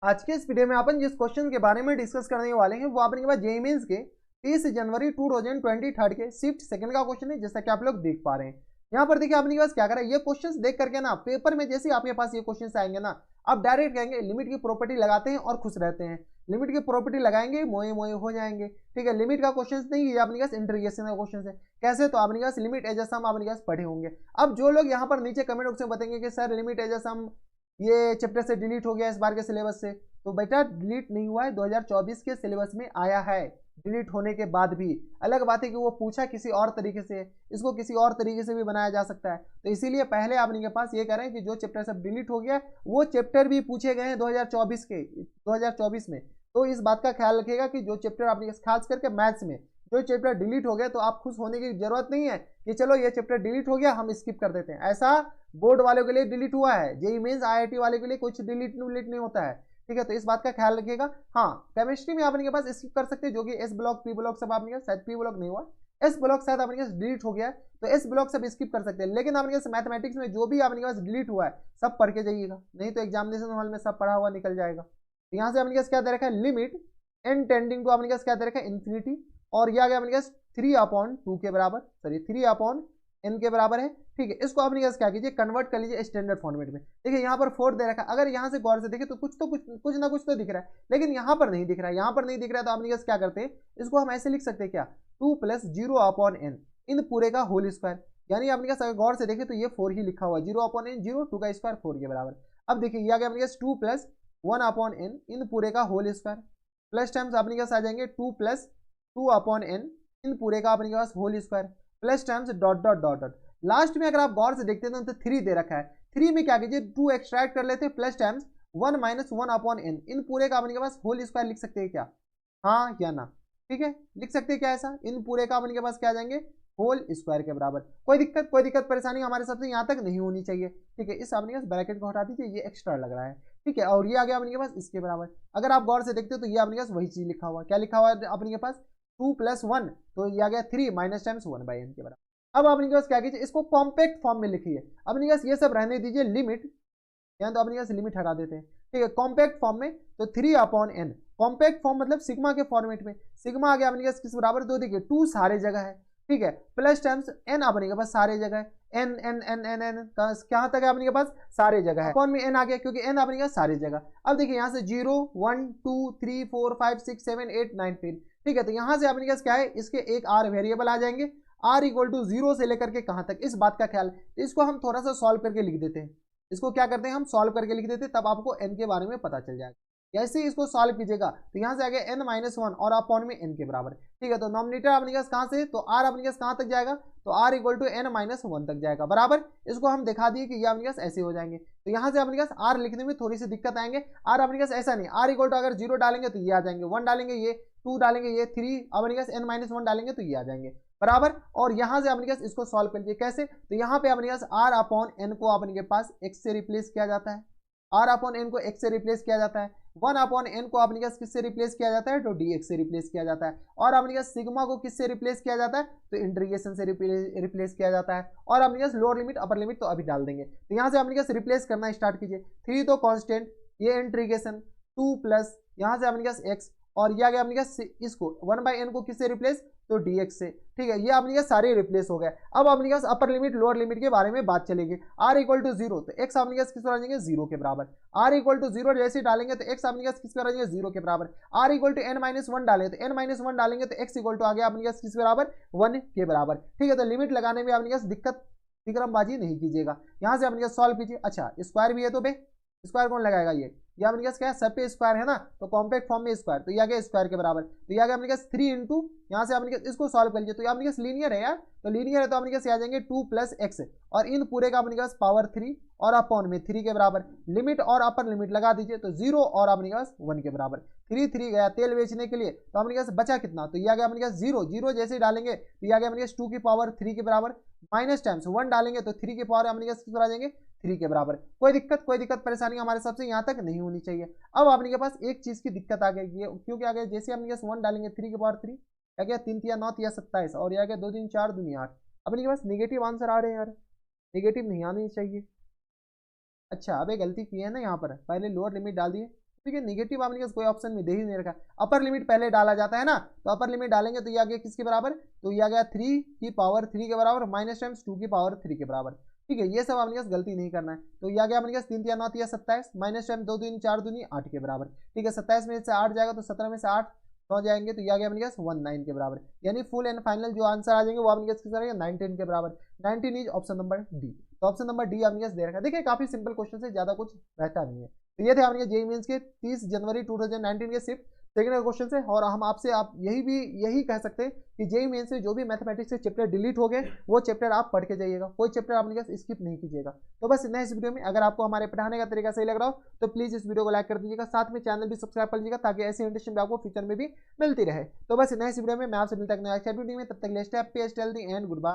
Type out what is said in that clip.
आज के इस वीडियो में अपन जिस क्वेश्चन के बारे में डिस्कस करने वाले हैं वो अपने के पास जेईई मेंस के 30 जनवरी 2023 के शिफ्ट सेकंड का क्वेश्चन है, जैसा कि आप लोग देख पा रहे हैं। यहाँ पर देखिए आपने के पास क्या करा है, ये क्वेश्चंस देख करके ना पेपर में जैसे आपके पास ये क्वेश्चंस आएंगे ना, आप डायरेक्ट कहेंगे लिमिट की प्रॉपर्टी लगाते हैं और खुश रहते हैं। लिमिट की प्रॉपर्टी लगाएंगे मोए मोए हो जाएंगे। ठीक है, लिमिट का क्वेश्चन नहीं, ये अपने पास इंटीग्रेशन का क्वेश्चन है। कैसे? तो आपने पास लिमिट एज अ सम आपने पास पढ़े होंगे। अब जो लोग यहाँ पर नीचे कमेंट बॉक्स में बताएंगे कि सर लिमिट एज अ सम ये चैप्टर से डिलीट हो गया इस बार के सिलेबस से, तो बेटा डिलीट नहीं हुआ है, 2024 के सिलेबस में आया है। डिलीट होने के बाद भी अलग बात है कि वो पूछा किसी और तरीके से, इसको किसी और तरीके से भी बनाया जा सकता है। तो इसीलिए पहले आप इनके पास ये करें कि जो चैप्टर सब डिलीट हो गया वो चैप्टर भी पूछे गए हैं 2024 में। तो इस बात का ख्याल रखिएगा कि जो चैप्टर आपने खास करके मैथ्स में जो चैप्टर डिलीट हो गया तो आप खुश होने की जरूरत नहीं है कि चलो ये चैप्टर डिलीट हो गया हम स्किप कर देते हैं। ऐसा बोर्ड वालों के लिए डिलीट हुआ है, जेईई मेंस आईआईटी वाले के लिए कुछ डिलीट नहीं होता है। ठीक है, तो इस बात का ख्याल रखिएगा। हाँ, केमिस्ट्री में आप इनके पास स्किप कर सकते हैं, जो कि एस ब्लॉक पी ब्लॉक सब आपने शायद पी ब्लॉक नहीं हुआ, एस ब्लॉक शायद आपके पास डिलीट हो गया है, तो एस ब्लॉक सब स्किप कर सकते हैं। लेकिन आपके पास मैथमेटिक्स में जो भी आपके पास डिलीट हुआ है सब पढ़ के जाइएगा, नहीं तो एग्जामिनेशन हॉल में सब पढ़ा हुआ निकल जाएगा। तो यहाँ से आपके पास क्या दे रखा है, लिमिट एन टेंडिंग टू आपके पास क्या दे रखा है, इन्फिनिटी, और यह आ गया आपके पास 3/2 के बराबर, सॉरी 3/n के बराबर है। ठीक है, इसको आपने क्या कीजिए, कन्वर्ट कर लीजिए स्टैंडर्ड फॉर्मेट में। देखिए यहाँ पर 4 दे रखा है, अगर यहाँ से गौर से देखें तो कुछ ना कुछ तो दिख रहा है, लेकिन यहाँ पर नहीं दिख रहा है। यहाँ पर नहीं दिख रहा है तो आपने क्या करते हैं, इसको हम ऐसे लिख सकते हैं क्या, 2 + 0/n इन पूरे का होल स्क्वायर। यानी आपने क्या गौर से देखें तो ये 4 ही लिखा हुआ है, 0/n 0, 2 का स्क्वायर 4 के बराबर। अब देखिए ये आ गया अपने 2 + 1/n इन पूरे का होल स्क्वायर, प्लस टाइम्स आपने क्या आ जाएंगे 2 + 2/n इन पूरे का अपने पास whole square, plus times dot dot dot dot. Last में अगर आप गौर से देखते हैं तो 3 दे रखा है, 3 में क्या कीजिए 2 एक्सट्रैक्ट कर लेते हैं, प्लस टाइम्स 1 - 1/n इन पूरे का अपने पास होल स्क्वायर लिख सकते हैं क्या, हाँ या ना? ठीक है, लिख सकते हैं क्या ऐसा, इन पूरे का अपने पास क्या आ जाएंगे, होल स्क्वायर के बराबर। कोई दिक्कत परेशानी हमारे साथ यहाँ तक नहीं होनी चाहिए। ठीक है, इस अपने पास ब्रैकेट को हटा दीजिए, ये एक्स्ट्रा लग रहा है। ठीक है, और ये आ गया अपने पास इसके बराबर। अगर आप गौर से देखते हो तो ये अपने पास वही चीज लिखा हुआ, क्या लिखा हुआ है अपने पास, 2 + 1, तो ये आ गया 3 माइनस टाइम्स 1/n के बराबर। अब अपने पास क्या कीजिए, इसको कॉम्पैक्ट फॉर्म में लिखिए। अपने पास ये सब रहने दीजिए लिमिट, यहाँ तो अपने पास लिमिट हटा देते हैं। ठीक है, कॉम्पैक्ट फॉर्म में तो 3/n, कॉम्पैक्ट फॉर्म मतलब सिग्मा के फॉर्मेट में, सिग्मा आ गया अपने पास किस बराबर, तो देखिए 2 सारे जगह है। ठीक है, प्लस टाइम्स n अपने के पास सारे जगह है, n n n n n कहाँ तक है अपने के पास, सारे जगह है। कौन में n आ गया क्योंकि n अपने के पास सारे जगह। अब देखिए यहाँ से 0 1 2 3 4 5 6 7 8 9 फिर। ठीक है, तो यहाँ से अपने पास क्या है, इसके एक r वेरिएबल आ जाएंगे, r = 0 से लेकर के कहाँ तक, इस बात का ख्याल। तो इसको हम थोड़ा सा सॉल्व करके लिख देते हैं, इसको क्या करते हैं हम सॉल्व करके लिख देते हैं, तब आपको n के बारे में पता चल जाएगा। जैसे ही इसको सॉल्व कीजिएगा तो यहाँ से आ गया n - 1 और अपॉन में n के बराबर। ठीक है, तो नॉमिनेटर अपने पास कहाँ से, तो r अपने पास कहाँ तक जाएगा, तो r = n - 1 तक जाएगा बराबर। इसको हम दिखा दिए कि ये अपने पास ऐसे हो जाएंगे। तो यहाँ से अपने पास r लिखने में थोड़ी सी दिक्कत आएंगे, r अपने पास ऐसा नहीं, r = अगर 0 डालेंगे तो ये आ जाएंगे, 1 डालेंगे ये, 2 डालेंगे ये, 3 अपने पास n - 1 डालेंगे तो ये आ जाएंगे बराबर। और यहाँ से अपने पास इसको सॉल्व कर लीजिए, कैसे, तो यहाँ पे अपने पास r/n को अपने पास x से रिप्लेस किया जाता है, r/n को x से रिप्लेस किया जाता है, 1/n को अपने पास किससे रिप्लेस किया जाता है, तो dx से रिप्लेस किया जाता है, और अपने पास सिग्मा को किससे रिप्लेस किया जाता है, तो इंटीग्रेशन से रिप्लेस किया जाता है। और अपने पास लोअर लिमिट अपर लिमिट तो अभी डाल देंगे। तो यहाँ से अपने पास रिप्लेस करना स्टार्ट कीजिए, 3 तो कांस्टेंट, ये इंटीग्रेशन 2 प्लस यहाँ से अपने पास x, और ये आ गया अपने पास इसको 1/n को किससे रिप्लेस, तो dx से। ठीक है, ये अपने पास सारे रिप्लेस हो गए। अब अपने पास अपर लिमिट लोअर लिमिट के बारे में बात चलेगी। r = 0 तो x अपने पास किस पर आ जाएंगे, 0 के बराबर। r = 0 जैसे डालेंगे तो x अपने पास किस पर आ जाएंगे, 0 के बराबर। r = n - 1 डालेंगे तो n - 1 डालेंगे तो x = आ गया अपने पास किस बराबर, 1 के बराबर। ठीक है, तो लिमिट लगाने में अपने पास दिक्कत फिक्रमबाजी नहीं कीजिएगा। यहाँ से अपने पास सॉल्व कीजिए। अच्छा, स्क्वायर भी है तो बे स्क्वायर कौन लगाएगा, ये अपने पास क्या है, सब पे स्क्वायर है ना, तो कॉम्पैक्ट फॉर्म में स्क्वायर, तो ये आ गया स्क्वायर के बराबर। तो ये आ गया अपने पास 3 इंटू, यहाँ से अपने इसको सॉल्व कर लीजिए, तो ये अपने पास लीनियर है यार, तो लीनियर है तो अपने पास आ जाएंगे 2 + x, और इन पूरे का अपने पास पावर 3 और अपॉन में 3 के बराबर। लिमिट और अपर लिमिट लगा दीजिए तो 0 और अपने पास 1 के बराबर। 3 गया तेल बेचने के लिए, तो अपने पास बचा कितना, तो ये आ गया अपने पास 0 जैसे डालेंगे तो ये आ गया अपने पास 2 की पावर 3 के बराबर, माइनस टाइम्स 1 डालेंगे तो 3 की पावर अपने पास किस पर आ जाएंगे, 3 के बराबर। कोई दिक्कत परेशानी हमारे सबसे यहाँ तक नहीं होनी चाहिए। अब आपने के पास एक चीज की दिक्कत आ गई, क्योंकि आ गया जैसे अपने पास 1 डालेंगे 3 की पावर 3, क्या गया 3 या 9 या 27, और यह गया 2 3 4 दूनी 8। अपने के पास निगेटिव आंसर आ रहे हैं यार, निगेटिव नहीं आनी चाहिए। अच्छा, अब एक गलती की है ना, यहाँ पर पहले लोअर लिमिट डाल दिए, ठीक है, निगेटिव आपने कोई ऑप्शन में दे ही नहीं रखा। अपर लिमिट पहले डाला जाता है ना, तो अपर लिमिट डालेंगे तो ये आ गया किसके बराबर, तो ये आ गया 3 की पावर 3 के बराबर माइनस टाइम्स 2 की पावर 3 के बराबर। ठीक है, ये सब आपने पास गलती नहीं करना है। तो ये आ गया अपने पास 3 3 9 3 27 माइनस टाइम 2 3 4 दूनी 8 के बराबर। ठीक है, 27 में से 8 जाएगा तो 17 में से 8 9 जाएंगे तो ये आ गया अपने पास 19 के बराबर। यानी फुल एंड फाइनल जो आंसर आ जाएंगे वो अपने पास किस रहेगा 19 के बराबर। 19 इज ऑप्शन नंबर डी। तो ऑप्शन नंबर डी आपने पास दे रखा है। देखिए काफी सिंपल क्वेश्चन है, ज्यादा कुछ रहता नहीं है। तो ये थे आपने जेईई मेंस के 30 जनवरी 2019 के शिफ्ट सेकंड क्वेश्चन से। और हम आपसे आप यही कह सकते हैं कि जेईई मेंस में जो भी मैथमेटिक्स के चैप्टर डिलीट हो गए वो चैप्टर आप पढ़ के जाइएगा, कोई चैप्टर आपने स्किप नहीं कीजिएगा। तो बस इतना इस वीडियो में। अगर आपको हमारे पढ़ाने का तरीका सही लग रहा हो तो प्लीज इस वीडियो को लाइक कर दीजिएगा, साथ में चैनल भी सब्सक्राइब कर लीजिएगा ताकि ऐसी इंटरेस्टिंग आपको फ्यूचर में भी मिलती रहे। तो बस इतना इस वीडियो में, मैं आपसे मिलता है नेक्स्ट वीडियो में। तब तक के लिए stay happy, stay healthy and good bye.